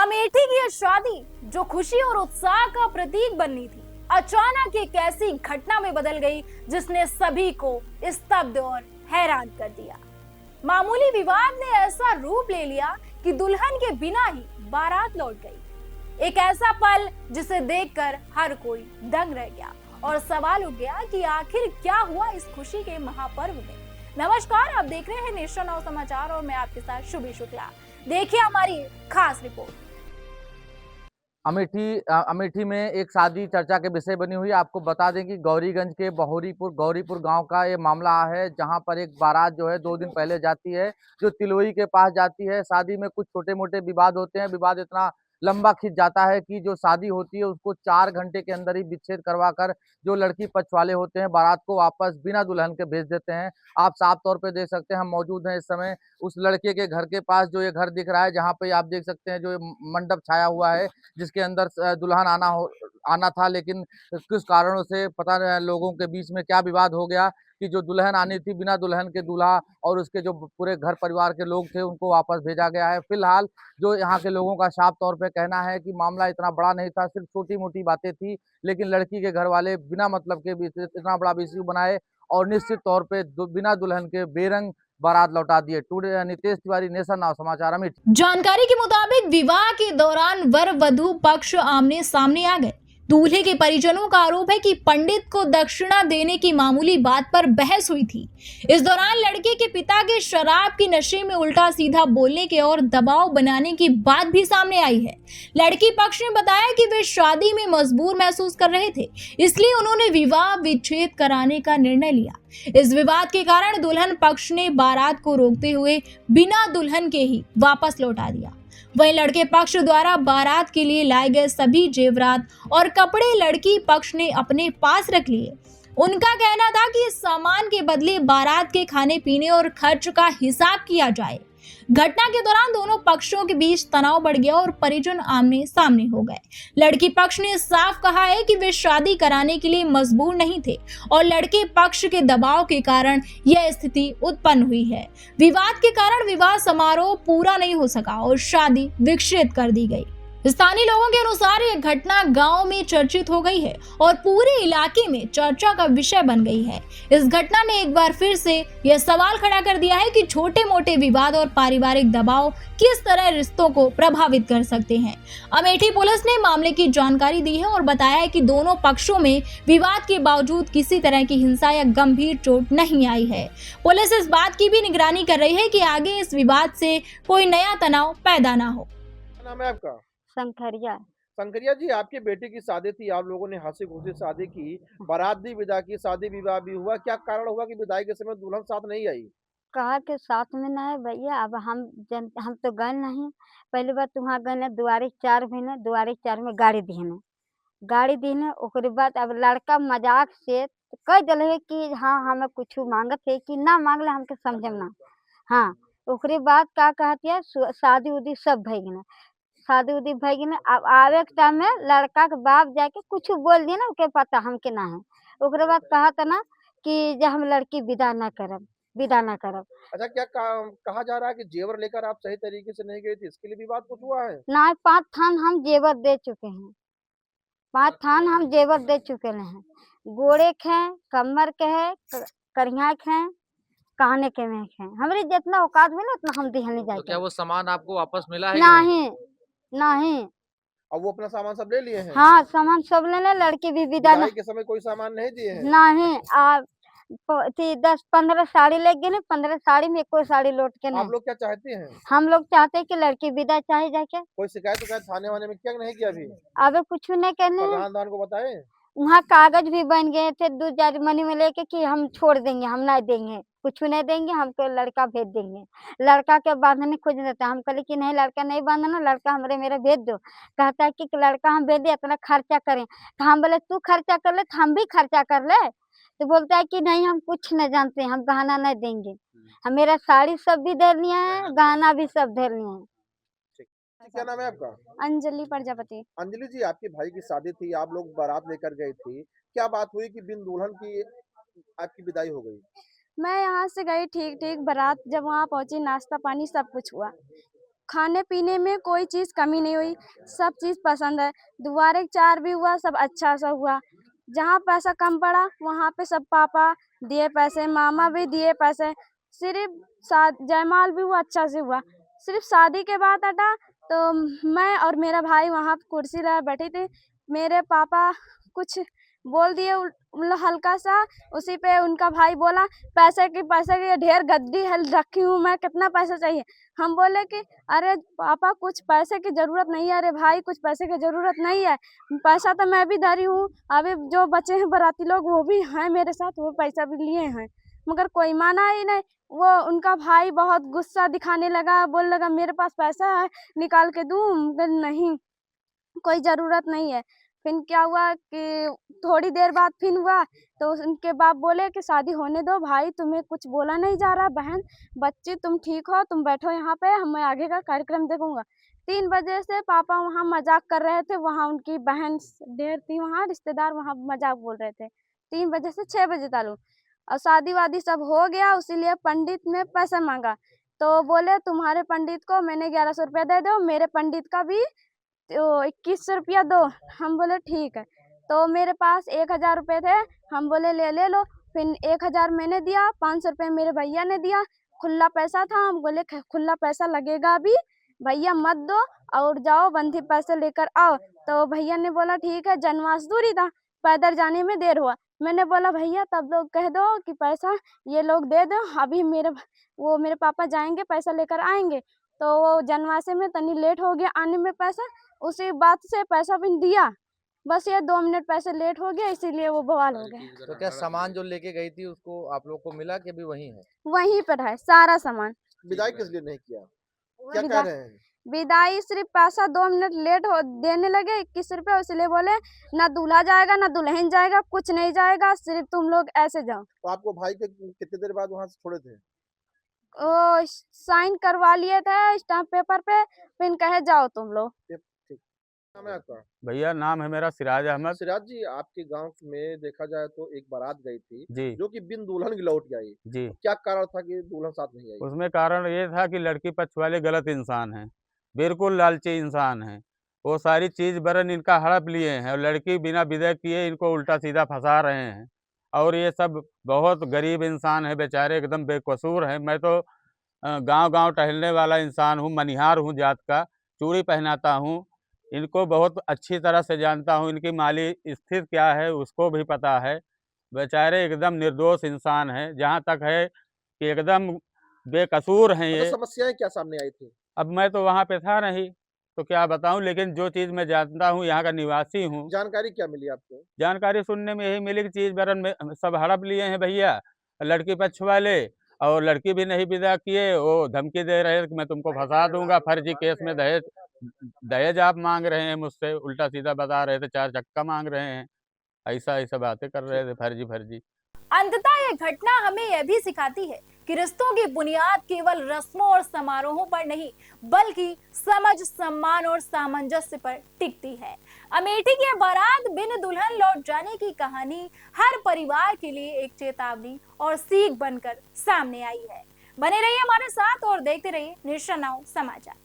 अमेठी की यह शादी जो खुशी और उत्साह का प्रतीक बननी थी, अचानक एक ऐसी घटना में बदल गई जिसने सभी को स्तब्ध और हैरान कर दिया। मामूली विवाद ने ऐसा रूप ले लिया कि दुल्हन के बिना ही बारात लौट गई। एक ऐसा पल जिसे देखकर हर कोई दंग रह गया और सवाल उठ गया कि आखिर क्या हुआ इस खुशी के महापर्व में। नमस्कार, आप देख रहे हैं नेशन नाउ समाचार और मैं आपके साथ शुभी शुक्ला। देखिए हमारी खास रिपोर्ट। अमेठी में एक शादी चर्चा के विषय बनी हुई है। आपको बता दें कि गौरीगंज के गौरीपुर गांव का ये मामला है, जहां पर एक बारात जो है 2 दिन पहले जाती है, जो तिलोई के पास जाती है। शादी में कुछ छोटे मोटे विवाद होते हैं। विवाद इतना लंबा खिंच जाता है कि जो शादी होती है उसको 4 घंटे के अंदर ही विच्छेद करवा कर जो लड़की पक्ष वाले होते हैं बारात को वापस बिना दुल्हन के भेज देते हैं। आप साफ तौर पे देख सकते हैं, हम मौजूद हैं इस समय उस लड़के के घर के पास, जो ये घर दिख रहा है, जहाँ पे आप देख सकते हैं जो ये मंडप छाया हुआ है, जिसके अंदर दुल्हन आना था, लेकिन किस कारणों से पता नहीं लोगों के बीच में क्या विवाद हो गया कि जो दुल्हन आनी थी, बिना दुल्हन के दूल्हा और उसके जो पूरे घर परिवार के लोग थे उनको वापस भेजा गया है। फिलहाल जो यहाँ के लोगों का साफ तौर पे कहना है कि मामला इतना बड़ा नहीं था, सिर्फ छोटी मोटी बातें थी, लेकिन लड़की के घर वाले बिना मतलब के इतना बड़ा इश्यू बनाए और निश्चित तौर पे बिना दुल्हन के बेरंग बारात लौटा दिए। Today Nitesh Tiwari, nation now समाचार, अमेठी। जानकारी के मुताबिक विवाह के दौरान वर वधु पक्ष आमने सामने आ गए। दूल्हे के परिजनों का आरोप है कि पंडित को दक्षिणा देने की मामूली बात पर बहस हुई थी। इस दौरान लड़के के पिता के शराब के नशे में उल्टा सीधा बोलने के और दबाव बनाने की बात भी सामने आई है। लड़की पक्ष ने बताया कि वे शादी में मजबूर महसूस कर रहे थे, इसलिए उन्होंने विवाह विच्छेद कराने का निर्णय लिया। इस विवाद के कारण दुल्हन पक्ष ने बारात को रोकते हुए बिना दुल्हन के ही वापस लौटा दिया। वहीं लड़के पक्ष द्वारा बारात के लिए लाए गए सभी जेवरात और कपड़े लड़की पक्ष ने अपने पास रख लिए। उनका कहना था कि इस सामान के बदले बारात के खाने पीने और खर्च का हिसाब किया जाए। घटना के दौरान दोनों पक्षों के बीच तनाव बढ़ गया और परिजन आमने सामने हो गए। लड़की पक्ष ने साफ कहा है कि वे शादी कराने के लिए मजबूर नहीं थे और लड़के पक्ष के दबाव के कारण यह स्थिति उत्पन्न हुई है। विवाद के कारण विवाह समारोह पूरा नहीं हो सका और शादी विच्छेद कर दी गई। स्थानीय लोगों के अनुसार यह घटना गांव में चर्चित हो गई है और पूरे इलाके में चर्चा का विषय बन गई है। इस घटना ने एक बार फिर से यह सवाल खड़ा कर दिया है कि छोटे मोटे विवाद और पारिवारिक दबाव किस तरह रिश्तों को प्रभावित कर सकते हैं। अमेठी पुलिस ने मामले की जानकारी दी है और बताया है कि दोनों पक्षों में विवाद के बावजूद किसी तरह की हिंसा या गंभीर चोट नहीं आई है। पुलिस इस बात की भी निगरानी कर रही है कि आगे इस विवाद से कोई नया तनाव पैदा ना हो। नाम है आपका? शंकरिया जी, आपके बेटे की शादी थी, आप लोगों ने हंसी खुशी शादी की, बारात भी विदा की, शादी विवाह भी हुआ। क्या कारण हुआ कि विदाई के समय दुल्हन साथ नहीं आई? कहा के साथ में ना है भैया। अब हम तो गए नहीं। पहली बार तो वहाँ गए दुआरे 4 महीने, दुआरे 4 में गाड़ी दीने ओकरे बाद अब लड़का मजाक से कह दिले कि हाँ हमें कुछ मांगत है कि ना मांगले हमके समझम ना। हाँ, ओकरे बाद का कहती है शादी उदी सब भई शादी उदी भई अब आवे के टाइम में लड़का के बाप जाके कुछ बोल दिए ना, ओके पता हमके ना है। ओकरे बाद कहा था ना कि जब हम लड़की विदा ना करब। अच्छा, क्या कहा जा रहा है कि जेवर लेकर आप सही तरीके से नहीं गए थे, इसके लिए विवाद कुछ हुआ है? ना 5 थान हम जेवर दे चुके हैं। 5 थान हम जेवर दे चुके हैं। गोड़े के, कमर के है, करिया के है, कहने के में है। हमरे जितना औकात में ना उतना हम दिहने जाए। तो क्या वो सामान आपको वापस मिला है? नहीं। अब वो अपना सामान सब ले लिए हैं? हाँ, सामान सब लेने, लड़की भी विदा विदाई के समय कोई सामान नहीं दिए हैं? नहीं। 10-15 साड़ी ले गए, 15 साड़ी में कोई साड़ी लौट के नहीं। आप लोग क्या चाहते हैं? हम लोग चाहते हैं कि लड़की विदा चाहे जाके। कोई शिकायत थाने वाने में क्या नहीं किया अभी? अबे कुछ नहीं कहने। प्रधान को बताए? वहाँ कागज भी बन गए थे 2 जर्मनी में लेके कि हम छोड़ देंगे, हम नहीं देंगे, कुछ नहीं देंगे, हमको लड़का भेज देंगे। लड़का के बांधने खोज देता। हम कहले कि नहीं, लड़का नहीं बांधना, लड़का हमरे मेरा भेज दो। कहता है कि लड़का हम भेज दे, इतना खर्चा करें। तो हम बोले तू खर्चा कर ले तो हम भी खर्चा कर ले। तो बोलता है कि नहीं हम कुछ नहीं जानते, हम गहना नहीं देंगे। हम मेरा साड़ी सब भी दे लिया है, गहना भी सब दे लिया है। क्या नाम है आपका? अंजलि प्रजापति। अंजलि जी, आपके भाई की शादी थी, आप लोग बारात लेकर गए थे, क्या बात हुई कि बिन दुल्हन की आपकी विदाई हो गई? मैं यहाँ से गई ठीक बारात जब वहाँ पहुंची, नाश्ता पानी सब कुछ हुआ। खाने पीने में कोई चीज़ कमी नहीं हुई, सब चीज़ पसंद है। दुआरे 4 भी हुआ, सब अच्छा सा हुआ। जहाँ पैसा कम पड़ा वहाँ पे सब पापा दिए पैसे, मामा भी दिए पैसे। सिर्फ जयमाल भी हुआ, अच्छा से हुआ। सिर्फ शादी के बाद हटा तो मैं और मेरा भाई वहाँ पे कुर्सी लगा बैठी थी। मेरे पापा कुछ बोल दिए मतलब हल्का सा, उसी पे उनका भाई बोला पैसे की ढेर गद्दी है रखी हूँ मैं, कितना पैसा चाहिए। हम बोले कि अरे पापा कुछ पैसे की ज़रूरत नहीं है, अरे भाई कुछ पैसे की ज़रूरत नहीं है, पैसा तो मैं भी धरी हूँ, अभी जो बचे हैं बाराती लोग वो भी हैं मेरे साथ, वो पैसा भी लिए हैं, मगर कोई माना ही नहीं। वो उनका भाई बहुत गुस्सा दिखाने लगा, बोलने लगा मेरे पास पैसा है निकाल के दूँ, नहीं कोई ज़रूरत नहीं है। फिर क्या हुआ कि थोड़ी देर बाद फिर हुआ तो उनके बाप बोले कि शादी होने दो भाई, तुम्हें कुछ बोला नहीं जा रहा, बहन बच्ची तुम ठीक हो, तुम बैठो यहाँ पे, मैं आगे का कार्यक्रम देखूंगा। 3 बजे से पापा वहाँ मजाक कर रहे थे, वहाँ उनकी बहन ढेर थी, वहाँ रिश्तेदार वहाँ मजाक बोल रहे थे। 3 बजे से 6 बजे तक और शादी वादी सब हो गया, उसीलिए पंडित ने पैसा मांगा। तो बोले तुम्हारे पंडित को मैंने 1100 रुपया दे दो, मेरे पंडित का भी तो 2100 रुपया दो। हम बोले ठीक है। तो मेरे पास 1000 रुपये थे, हम बोले ले लो। फिर 1000 मैंने दिया, 500 रुपये मेरे भैया ने दिया, खुला पैसा था। हम बोले खुला पैसा लगेगा अभी, भैया मत दो और जाओ बंधी पैसे लेकर आओ। तो भैया ने बोला ठीक है, जनवास दूरी था, पैदल जाने में देर हुआ। मैंने बोला भैया तब लोग कह दो कि पैसा ये लोग दे दो, अभी मेरे पापा जाएंगे पैसा लेकर आएंगे। तो वो जनवासे में तनी लेट हो गया आने में पैसा, उसी बात से पैसा भी दिया, बस ये 2 मिनट पैसे लेट हो गया, इसीलिए वो बवाल हो गया। तो क्या सामान जो लेके गई थी उसको आप लोग को मिला कि अभी वहीं है? वहीं पर है सारा सामान। विदाई किस लिए नहीं किया, क्या कह विदा- रहे हैं? विदाई सिर्फ पैसा 2 मिनट लेट हो देने लगे 21 रुपये, इसलिए बोले ना दूल्हा जाएगा ना दुल्हन जाएगा, कुछ नहीं जाएगा, सिर्फ तुम लोग ऐसे जाओ। तो आपको भाई के कितने देर बाद वहां से छोड़े थे? ओ साइन करवा लिए थे स्टाम्प पेपर पे, फिर कहे जाओ तुम लोग। ठीक, नाम है आपका? भैया नाम है मेरा सिराज अहमद। सिराज जी, आपके गांव में देखा जाए तो एक बारात गई थी जी जो कि बिन दुल्हन की लौट गई, जी। क्या कारण था कि दुल्हन साथ नहीं आई? उसमें कारण ये था कि लड़की पक्ष वाले गलत इंसान हैं, बिल्कुल लालची इंसान हैं। वो सारी चीज़ बरन इनका हड़प लिए हैं और लड़की बिना विदा किए इनको उल्टा सीधा फंसा रहे हैं। और ये सब बहुत गरीब इंसान है बेचारे, एकदम बेकसूर हैं। मैं तो गांव-गांव टहलने वाला इंसान हूँ, मनिहार हूँ जात का, चूड़ी पहनाता हूँ। इनको बहुत अच्छी तरह से जानता हूँ, इनकी माली स्थिति क्या है उसको भी पता है। बेचारे एकदम निर्दोष इंसान हैं, जहाँ तक है कि एकदम बेकसूर हैं अच्छा, ये। समस्याएं क्या सामने आई थी? अब मैं तो वहाँ पे था नहीं, तो क्या बताऊँ, लेकिन जो चीज़ मैं जानता हूँ, यहाँ का निवासी हूँ। जानकारी क्या मिली आपको? जानकारी सुनने में यही मिली कि चीज़ बरन में सब हड़प लिए हैं भैया, लड़की पक्ष वाले, और लड़की भी नहीं विदा किए। वो धमकी दे रहे हैं कि मैं तुमको फंसा दूंगा, फर्जी केस में दहेज दहेज आप मांग रहे हैं मुझसे, उल्टा सीधा बता रहे थे, 4 चक्का मांग रहे हैं, ऐसा बातें कर रहे थे फर्जी। अंततः यह घटना हमें यह भी सिखाती है कि रिश्तों की बुनियाद केवल रस्मों और समारोहों पर नहीं, बल्कि समझ, सम्मान और सामंजस्य पर टिकती है। अमेठी की बारात बिन दुल्हन लौट जाने की कहानी हर परिवार के लिए एक चेतावनी और सीख बनकर सामने आई है। बने रहिए हमारे साथ और देखते रहिए नेशन नाउ समाचार।